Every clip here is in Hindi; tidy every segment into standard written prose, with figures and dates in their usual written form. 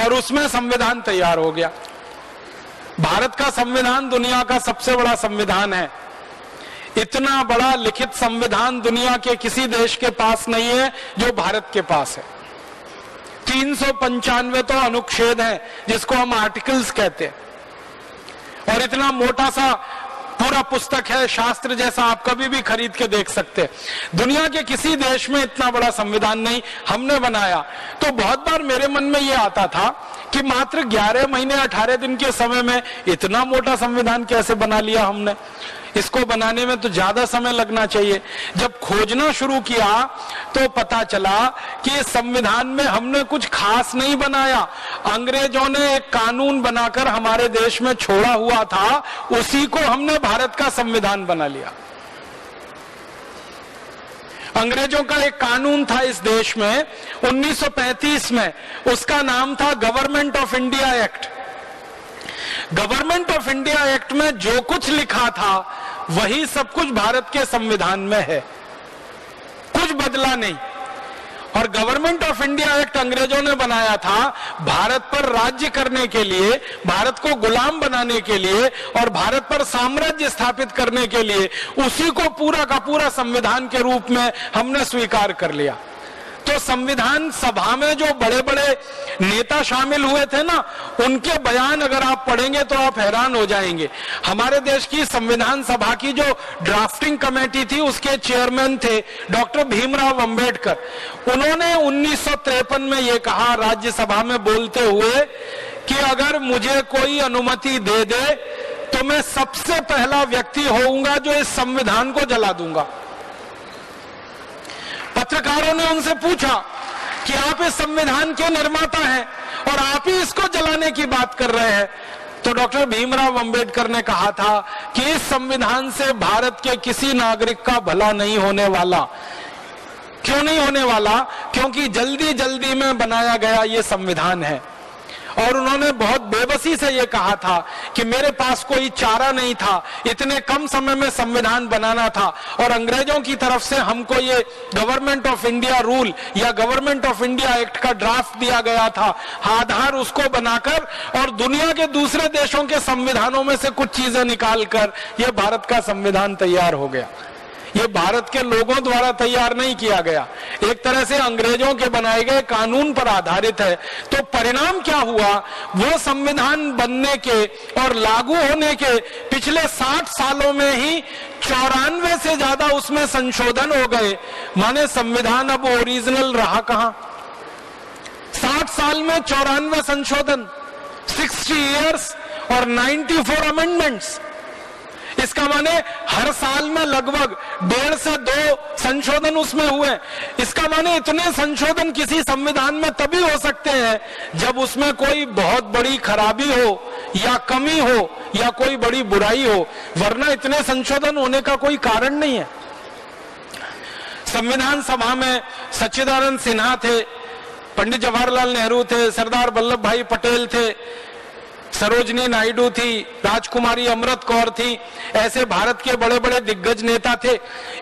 और उसमें संविधान तैयार हो गया। भारत का संविधान दुनिया का सबसे बड़ा संविधान है। इतना बड़ा लिखित संविधान दुनिया के किसी देश के पास नहीं है जो भारत के पास है। 395 तो अनुच्छेद हैं जिसको हम आर्टिकल्स कहते हैं, और इतना मोटा सा पूरा पुस्तक है, शास्त्र जैसा, आप कभी भी खरीद के देख सकते हैं। दुनिया के किसी देश में इतना बड़ा संविधान नहीं हमने बनाया। तो बहुत बार मेरे मन में यह आता था कि मात्र 11 महीने 18 दिन के समय में इतना मोटा संविधान कैसे बना लिया हमने। इसको बनाने में तो ज्यादा समय लगना चाहिए। जब खोजना शुरू किया तो पता चला कि इस संविधान में हमने कुछ खास नहीं बनाया। अंग्रेजों ने एक कानून बनाकर हमारे देश में छोड़ा हुआ था, उसी को हमने भारत का संविधान बना लिया। अंग्रेजों का एक कानून था इस देश में 1935 में, उसका नाम था government of India act. Government of India act में जो कुछ लिखा था वही सब कुछ भारत के संविधान में है, कुछ बदला नहीं। और गवर्नमेंट ऑफ इंडिया एक्ट अंग्रेजों ने बनाया था भारत पर राज्य करने के लिए, भारत को गुलाम बनाने के लिए और भारत पर साम्राज्य स्थापित करने के लिए। उसी को पूरा का पूरा संविधान के रूप में हमने स्वीकार कर लिया। तो संविधान सभा में जो बड़े बड़े नेता शामिल हुए थे ना, उनके बयान अगर आप पढ़ेंगे तो आप हैरान हो जाएंगे। हमारे देश की संविधान सभा की जो ड्राफ्टिंग कमेटी थी उसके चेयरमैन थे डॉक्टर भीमराव अंबेडकर। उन्होंने 1953 में ये कहा राज्यसभा में बोलते हुए कि अगर मुझे कोई अनुमति दे दे तो मैं सबसे पहला व्यक्ति होऊंगा जो इस संविधान को जला दूंगा। पत्रकारों ने उनसे पूछा कि आप इस संविधान के निर्माता हैं और आप ही इसको जलाने की बात कर रहे हैं। तो डॉक्टर भीमराव अंबेडकर ने कहा था कि इस संविधान से भारत के किसी नागरिक का भला नहीं होने वाला। क्यों नहीं होने वाला? क्योंकि जल्दी जल्दी में बनाया गया ये संविधान है। और उन्होंने बहुत बेबसी से ये कहा था कि मेरे पास कोई चारा नहीं था, इतने कम समय में संविधान बनाना था और अंग्रेजों की तरफ से हमको ये गवर्नमेंट ऑफ इंडिया रूल या गवर्नमेंट ऑफ इंडिया एक्ट का ड्राफ्ट दिया गया था। आधार उसको बनाकर और दुनिया के दूसरे देशों के संविधानों में से कुछ चीजें निकालकर ये भारत का संविधान तैयार हो गया। ये भारत के लोगों द्वारा तैयार नहीं किया गया, एक तरह से अंग्रेजों के बनाए गए कानून पर आधारित है। तो परिणाम क्या हुआ? वो संविधान बनने के और लागू होने के पिछले 60 सालों में ही 94 से ज्यादा उसमें संशोधन हो गए। माने संविधान अब ओरिजिनल रहा कहां? 60 साल में 94 संशोधन, 60 इयर्स और 94 अमेंडमेंट्स। इसका माने हर साल में लगभग 1.5 से 2 संशोधन उसमें हुए। इसका माने इतने संशोधन किसी संविधान में तभी हो सकते हैं जब उसमें कोई बहुत बड़ी खराबी हो या कमी हो या कोई बड़ी बुराई हो, वरना इतने संशोधन होने का कोई कारण नहीं है। संविधान सभा में सच्चिदानंद सिन्हा थे, पंडित जवाहरलाल नेहरू थे, सरदार वल्लभ भाई पटेल थे, सरोजनी नायडू थी, राजकुमारी अमृत कौर थी। ऐसे भारत के बड़े बड़े दिग्गज नेता थे।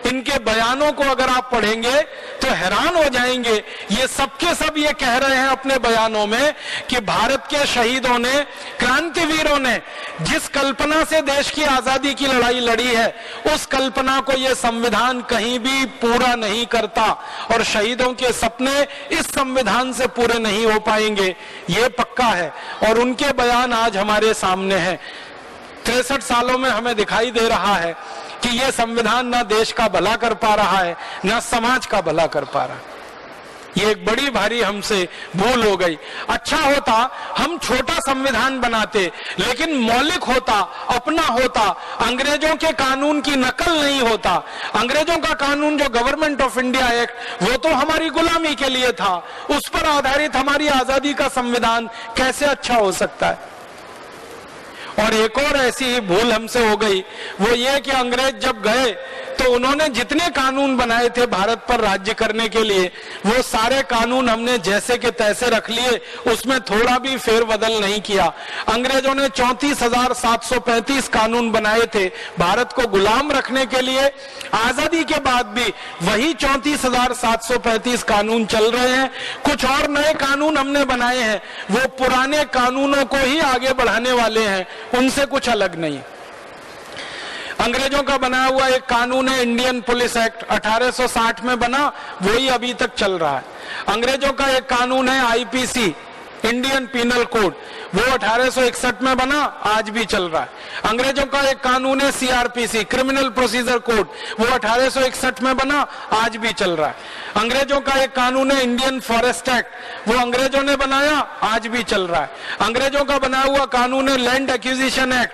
इनके बयानों को अगर आप पढ़ेंगे तो हैरान हो जाएंगे। ये सबके सब ये कह रहे हैं अपने बयानों में कि भारत के शहीदों ने, क्रांतिवीरों ने जिस कल्पना से देश की आजादी की लड़ाई लड़ी है, उस कल्पना को ये संविधान कहीं भी पूरा नहीं करता और शहीदों के सपने इस संविधान से पूरे नहीं हो पाएंगे, ये पक्का है। और उनके बयान आज हमारे सामने है। 63 सालों में हमें दिखाई दे रहा है कि यह संविधान ना देश का भला कर पा रहा है, ना समाज का भला कर पा रहा है। ये एक बड़ी भारी हमसे भूल हो गई। अच्छा होता हम छोटा संविधान बनाते, लेकिन मौलिक होता, अपना होता, अंग्रेजों के कानून की नकल नहीं होता। अंग्रेजों का कानून जो गवर्नमेंट ऑफ इंडिया एक्ट, वो तो हमारी गुलामी के लिए था। उस पर आधारित हमारी आजादी का संविधान कैसे अच्छा हो सकता है? और एक और ऐसी भूल हमसे हो गई, वो ये कि अंग्रेज जब गए तो उन्होंने जितने कानून बनाए थे भारत पर राज्य करने के लिए, वो सारे कानून हमने जैसे के तैसे रख लिए, उसमें थोड़ा भी फेरबदल नहीं किया। अंग्रेजों ने 34,735 कानून बनाए थे भारत को गुलाम रखने के लिए। आजादी के बाद भी वही 34,735 कानून चल रहे हैं। कुछ और नए कानून हमने बनाए हैं, वो पुराने कानूनों को ही आगे बढ़ाने वाले हैं, उनसे कुछ अलग नहीं। अंग्रेजों का बनाया हुआ एक कानून है इंडियन पुलिस एक्ट, 1860 में बना, वही अभी तक चल रहा है। अंग्रेजों का एक कानून है आईपीसी, इंडियन पीनल कोड, वो 1861 में बना, आज भी चल रहा है। अंग्रेजों का एक कानून है सीआरपीसी, क्रिमिनल प्रोसीजर कोड, वो 1861 में बना, आज भी चल रहा है। अंग्रेजों का एक कानून है इंडियन फॉरेस्ट एक्ट, वो अंग्रेजों ने बनाया, आज भी चल रहा है। अंग्रेजों का बनाया हुआ कानून है लैंड एक्विजिशन एक्ट,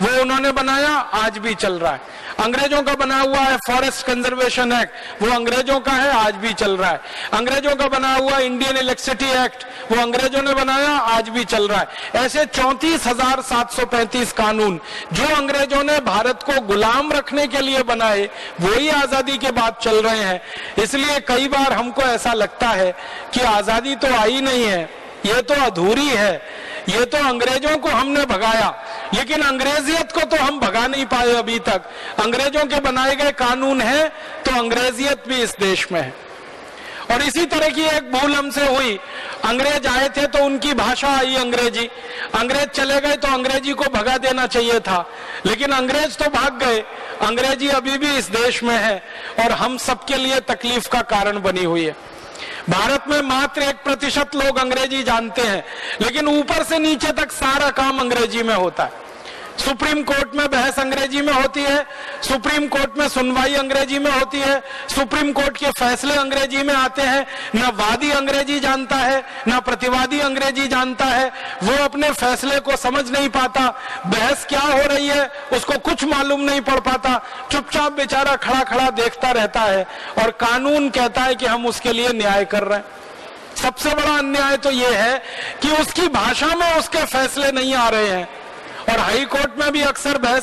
वो उन्होंने बनाया, आज भी चल रहा है। अंग्रेजों का बना हुआ है फॉरेस्ट कंजर्वेशन एक्ट, वो अंग्रेजों का है, आज भी चल रहा है। अंग्रेजों का बना हुआ इंडियन इलेक्ट्रिसिटी एक्ट, वो अंग्रेजों ने बनाया, आज भी चल रहा है। ऐसे 34,735 कानून जो अंग्रेजों ने भारत को गुलाम रखने के लिए बनाए, वही आजादी के बाद चल रहे हैं। इसलिए कई बार हमको ऐसा लगता है कि आजादी तो आई नहीं है, ये तो अधूरी है, ये तो अंग्रेजों को हमने भगाया, लेकिन अंग्रेजियत को तो हम भगा नहीं पाए अभी तक। अंग्रेजों के बनाए गए कानून हैं तो अंग्रेजियत भी इस देश में है। और इसी तरह की एक भूल हमसे हुई, अंग्रेज आए थे तो उनकी भाषा आई अंग्रेजी, अंग्रेज चले गए तो अंग्रेजी को भगा देना चाहिए था, लेकिन अंग्रेज तो भाग गए, अंग्रेजी अभी भी इस देश में है और हम सबके लिए तकलीफ का कारण बनी हुई है। भारत में मात्र 1% लोग अंग्रेजी जानते हैं, लेकिन ऊपर से नीचे तक सारा काम अंग्रेजी में होता है। सुप्रीम कोर्ट में बहस अंग्रेजी में होती है, सुप्रीम कोर्ट में सुनवाई अंग्रेजी में होती है, सुप्रीम कोर्ट के फैसले अंग्रेजी में आते हैं। न वादी अंग्रेजी जानता है, न प्रतिवादी अंग्रेजी जानता है, वो अपने फैसले को समझ नहीं पाता, बहस क्या हो रही है उसको कुछ मालूम नहीं पड़ पाता, चुपचाप बेचारा खड़ा खड़ा देखता रहता है और कानून कहता है कि हम उसके लिए न्याय कर रहे हैं। सबसे बड़ा अन्याय तो ये है कि उसकी भाषा में उसके फैसले नहीं आ रहे हैं और हाई कोर्ट में भी अक्सर बहस